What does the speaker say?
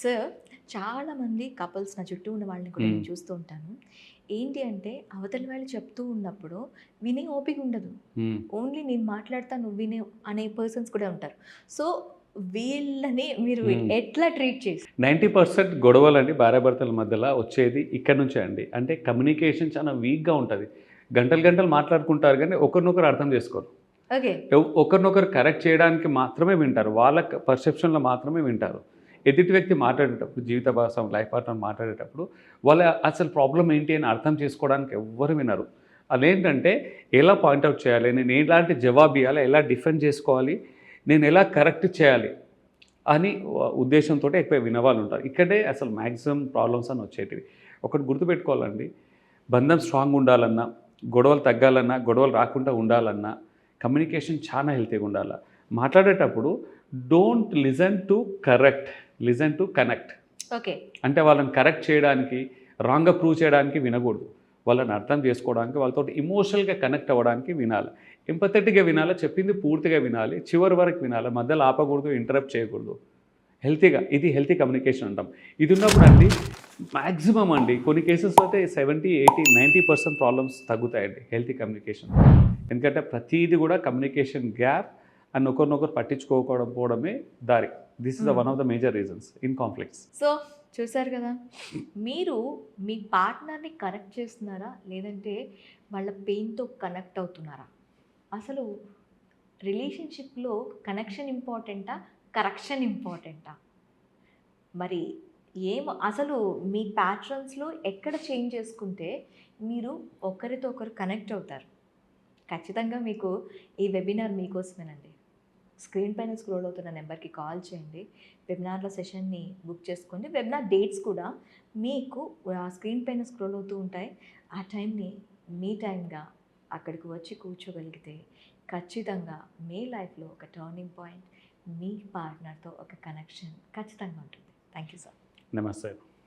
Sir, చాలామంది couples నా చుట్టూ ఉన్న వాళ్ళని కూడా హ్మ్. నేను చూస్తూ ఉంటాను. ఏంటి అంటే అవతలి వాళ్ళు చెప్తూ ఉన్నప్పుడు వినే ఓపిక ఉండదు. హ్మ్. ఓన్లీ నేను మాట్లాడతా నువ్వు వినే అనే పర్సన్స్ కూడా ఉంటారు. సో, వీళ్ళని మీరు హ్మ్. ఎట్లా ట్రీట్ చేస్తారు? 90% గొడవలండి భార్యాభర్తల మధ్యల వచ్చేది ఇక్కడి నుంచే అండి. అంటే కమ్యూనికేషన్ చాలా వీక్‌గా ఉంటది. గంటలు గంటలు మాట్లాడుకుంటారు గానీ ఒకరినొకరు అర్థం చేసుకోరు. ఓకే. ఒకరినొకరు కరెక్ట్ చేయడానికి మాత్రమే వింటారు. వాళ్ళ పర్సెప్షన్‌లో మాత్రమే వింటారు. ఎదుటి వ్యక్తి మాట్లాడేటప్పుడు జీవిత భాగస్వామి, లైఫ్ పార్ట్నర్ మాట్లాడేటప్పుడు వాళ్ళ అసలు ప్రాబ్లమ్ ఏంటి అని అర్థం చేసుకోవడానికి ఎవ్వరు వినరు. అదేంటంటే ఎలా పాయింట్ ఔట్ చేయాలి? నేను ఎలాంటి జవాబు ఇయ్యాలి? ఎలా డిఫెండ్ చేసుకోవాలి? నేను ఎలా కరెక్ట్ చేయాలి? అని ఉద్దేశంతోటి ఎక్కువ వినేవాళ్ళుంటారు. ఇక్కడే అసలు మాక్సిమం ప్రాబ్లమ్స్ అని వచ్చేటివి. ఒకటి గుర్తుపెట్టుకోవాలండి. బంధం స్ట్రాంగ్ ఉండాలన్నా, గొడవలు తగ్గాలన్నా, గొడవలు రాకుండా ఉండాలన్నా కమ్యూనికేషన్ చాలా హెల్తీగా ఉండాల. మాట్లాడేటప్పుడు don't listen to correct, listen to connect. Okay. అంటే వాళ్ళని కరెక్ట్ చేయడానికి, రాంగ్‌గా ప్రూవ్ చేయడానికి వినకూడదు. వాళ్ళని అర్థం చేసుకోవడానికి, వాళ్ళతోటి ఎమోషనల్‌గా కనెక్ట్ అవ్వడానికి వినాలి. ఎంపథెటిక్‌గా వినాలి, చెప్పింది పూర్తిగా వినాలి, చివరి వరకు వినాలి, మధ్యలో ఆపకూడదు, ఇంటరప్ట్ చేయకూడదు. హెల్తీగా ఇది హెల్తీ కమ్యూనికేషన్ అంటాం. ఇది ఉన్నప్పుడు అండి మాక్సిమం అండి కొన్ని కేసెస్‌లో అయితే 70, 80, 90% ప్రాబ్లమ్స్ తగ్గుతాయండి హెల్తీ కమ్యూనికేషన్. ఎందుకంటే ప్రతీది కూడా కమ్యూనికేషన్ గ్యాప్ అండ్ ఒకరినొకరు పట్టించుకోకపోవడమే దారి. This is the one of the major reasons in conflicts. So, చూసారు కదా! మీరు మీ పార్ట్నర్‌ని కరెక్ట్ చేస్తున్నారా? లేదంటే వాళ్ళ పెయిన్‌తో కనెక్ట్ అవుతున్నారా? అసలు రిలేషన్‌షిప్‌లో కనెక్షన్ ఇంపార్టెంటా? కరెక్షన్ ఇంపార్టెంటా? మరి అసలు మీ ప్యాట్రన్స్‌లో ఎక్కడ చేంజ్ చేసుకుంటే మీరు ఒకరితో ఒకరు కనెక్ట్ అవుతారు? ఖచ్చితంగా మీకు ఈ వెబినార్ మీకోసమేనండి. స్క్రీన్ పైన స్క్రోల్ అవుతున్న నెంబర్‌కి కాల్ చేయండి. వెబినార్‌ల సెషన్‌ని బుక్ చేసుకోండి. వెబినార్ డేట్స్ కూడా మీకు స్క్రీన్ పైన స్క్రోల్ అవుతూ ఉంటాయి. ఆ టైంని మీ టైంగా అక్కడికి వచ్చి కూర్చోగలిగితే ఖచ్చితంగా మీ లైఫ్‌లో ఒక టర్నింగ్ పాయింట్, మీ పార్ట్నర్‌తో ఒక కనెక్షన్ ఖచ్చితంగా ఉంటుంది. Thank you sir. నమస్తే.